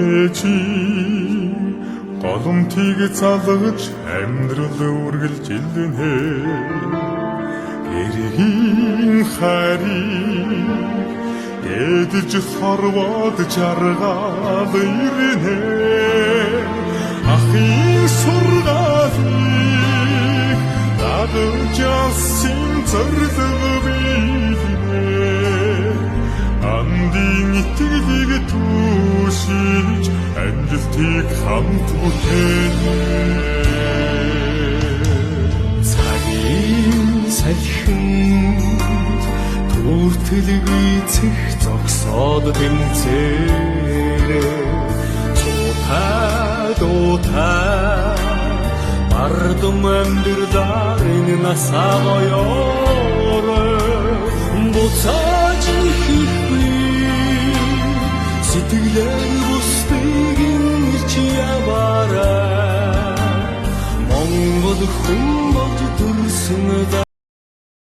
Ээжи голомтыг залгаж амьдрал үргэлж илнэ. Эргийн харийг эдэж хорвоод жаргал ирнэ. Ахын сургаалыг дагаж ясын зориг билнэ. Андын итгэлийг түшиж амжилтыг хамт бүтээнэ. Цагийн салхинд төртөлгүй цэх зогсоод тэмцээрэ. Дуутай бардам амьдралаар энэ насаа гоёроо буцааж ихгүй сэтгэлээр бусдыг ирч яваарай. Монгол хүн болж төрсөн